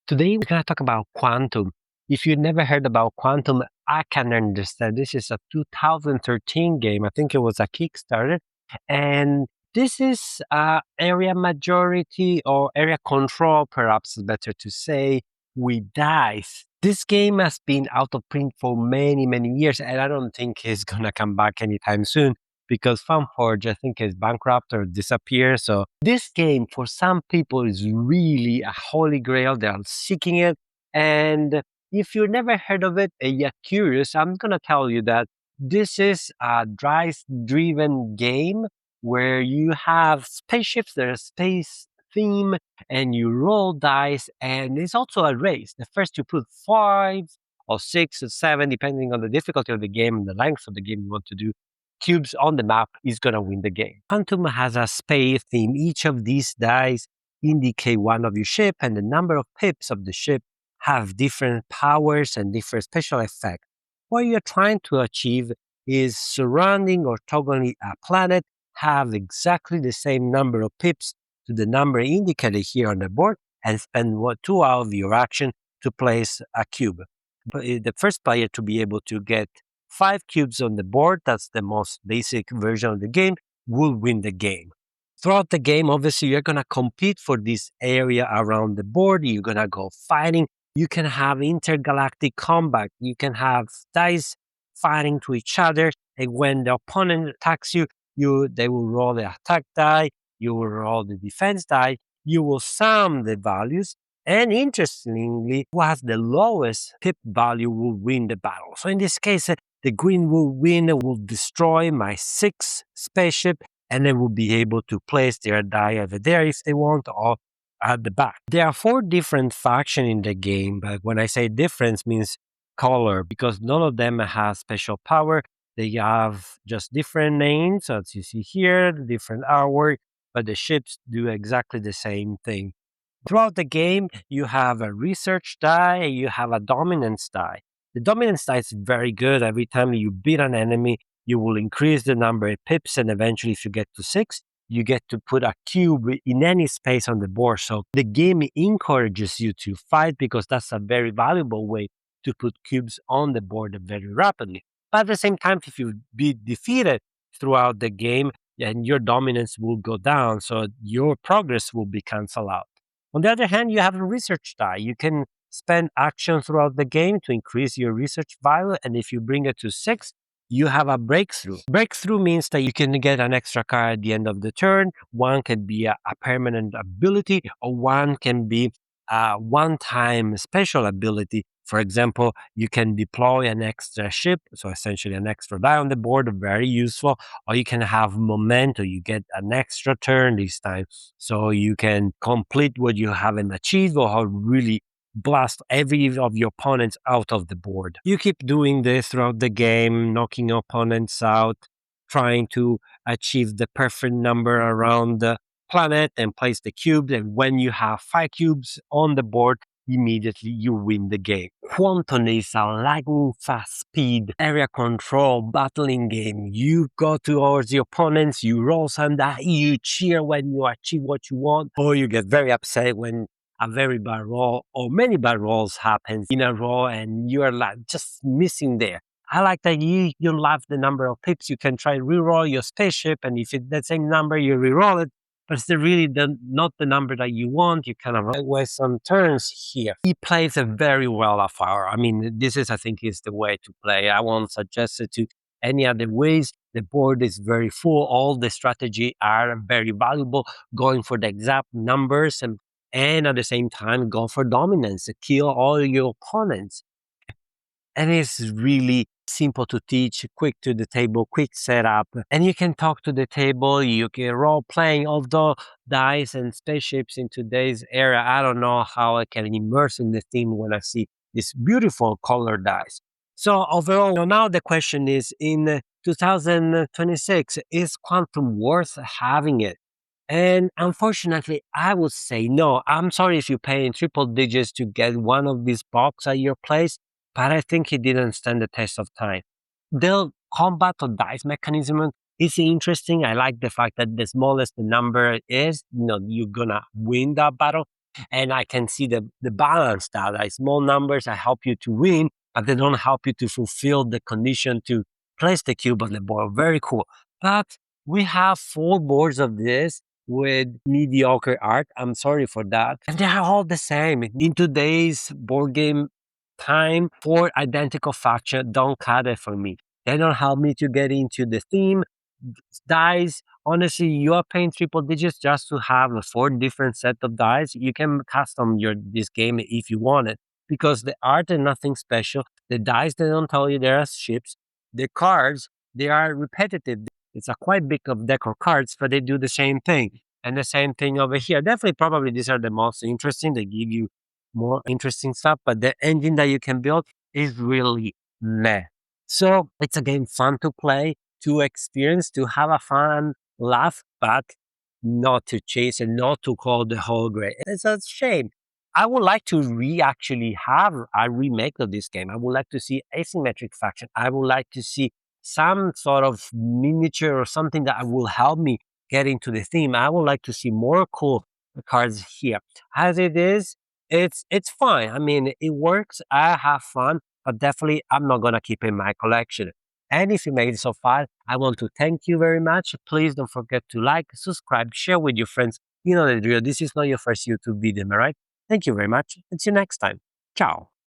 Today, we're going to talk about Quantum. If you've never heard about Quantum, I can understand. This is a 2013 game. I think it was a Kickstarter. And this is area majority or area control, perhaps is better to say, with dice. This game has been out of print for many, many years, and I don't think it's going to come back anytime soon because FunForge, I think, is bankrupt or disappeared. So this game, for some people, is really a holy grail. They're seeking it. And if you've never heard of it and you're curious, I'm going to tell you that this is a dice-driven game where you have spaceships, there's a space theme, and you roll dice, and it's also a race. The first you put 5 or 6 or 7, depending on the difficulty of the game and the length of the game you want to do, cubes on the map is going to win the game. Quantum has a space theme. Each of these dice indicate one of your ship, and the number of pips of the ship have different powers and different special effects. What you're trying to achieve is surrounding or toggling a planet have exactly the same number of pips to the number indicated here on the board and spend 2 hours of your action to place a cube. The first player to be able to get 5 cubes on the board, that's the most basic version of the game, will win the game. Throughout the game, obviously, you're going to compete for this area around the board. You're going to go fighting. You can have intergalactic combat. You can have dice fighting to each other. And when the opponent attacks you, they will roll the attack die. You will roll the defense die. You will sum the values. And interestingly, who has the lowest pip value will win the battle. So in this case, the green will win, will destroy my 6 spaceship, and they will be able to place their die over there if they want, or at the back. There are 4 different factions in the game, but when I say difference means color, because none of them has special power. They have just different names, as you see here, different artwork, but the ships do exactly the same thing. Throughout the game, you have a research die and you have a dominance die. The dominance die is very good. Every time you beat an enemy, you will increase the number of pips, and eventually, if you get to 6, you get to put a cube in any space on the board. So the game encourages you to fight because that's a very valuable way to put cubes on the board very rapidly. But at the same time, if you be defeated throughout the game, then your dominance will go down, so your progress will be canceled out. On the other hand, you have a research die. You can spend action throughout the game to increase your research value, and if you bring it to 6, you have a breakthrough. Breakthrough means that you can get an extra card at the end of the turn. One can be a permanent ability, or one can be a one-time special ability. For example, you can deploy an extra ship, so essentially an extra die on the board, very useful, or you can have momentum, you get an extra turn this time, so you can complete what you haven't achieved or really blast every of your opponents out of the board. You keep doing this throughout the game, knocking opponents out, trying to achieve the perfect number around the planet and place the cubes. And when you have 5 cubes on the board, immediately you win the game. Quantum is a lightning fast speed area control battling game. You go towards the opponents, you roll some die, you cheer when you achieve what you want, or you get very upset when a very bad roll or many bad rolls happen in a row and you're like just missing there. I like that you love the number of pips. You can try and re-roll your spaceship, and if it's the same number, you re-roll it. But it's really not the number that you want. You kind of waste some turns here. He plays it very well, Afar. I mean, this is, I think, is the way to play. I won't suggest it to any other ways. The board is very full. All the strategy are very valuable. Going for the exact numbers and at the same time go for dominance. Kill all your opponents. And it's really simple to teach, quick to the table, quick setup. And you can talk to the table, you can role playing, although dice and spaceships in today's era, I don't know how I can immerse in the theme when I see this beautiful colored dice. So overall, now the question is, in 2026, is Quantum worth having it? And unfortunately, I would say no. I'm sorry if you pay in triple digits to get one of these box at your place, but I think it didn't stand the test of time. The combat or dice mechanism is interesting. I like the fact that the smallest the number is, you're gonna win that battle. And I can see the balance that like small numbers that help you to win, but they don't help you to fulfill the condition to place the cube on the board. Very cool. But we have four boards of this with mediocre art. I'm sorry for that. And they are all the same. In today's board game time, four identical factions don't cut it for me. They don't help me to get into the theme. Dice, honestly, you are paying triple digits just to have a four different set of dice. You can custom your this game if you want it because the art is nothing special. The dice they don't tell you there are ships. The cards they are repetitive. It's a quite big of deck of cards, but they do the same thing. And the same thing over here. Definitely, probably these are the most interesting. They give you more interesting stuff, but the engine that you can build is really meh. So it's a game fun to play, to experience, to have a fun laugh, but not to chase and not to call the whole grade. It's a shame. I would like to actually have a remake of this game. I would like to see asymmetric faction. I would like to see some sort of miniature or something that will help me get into the theme. I would like to see more cool cards here. As it is, it's fine. I mean, it works. I have fun, but definitely I'm not gonna keep in my collection. And if you made it so far, I want to thank you very much. Please don't forget to like, subscribe, share with your friends. You know the drill. This is not your first YouTube video, am I right? Thank you very much. And see you next time. Ciao.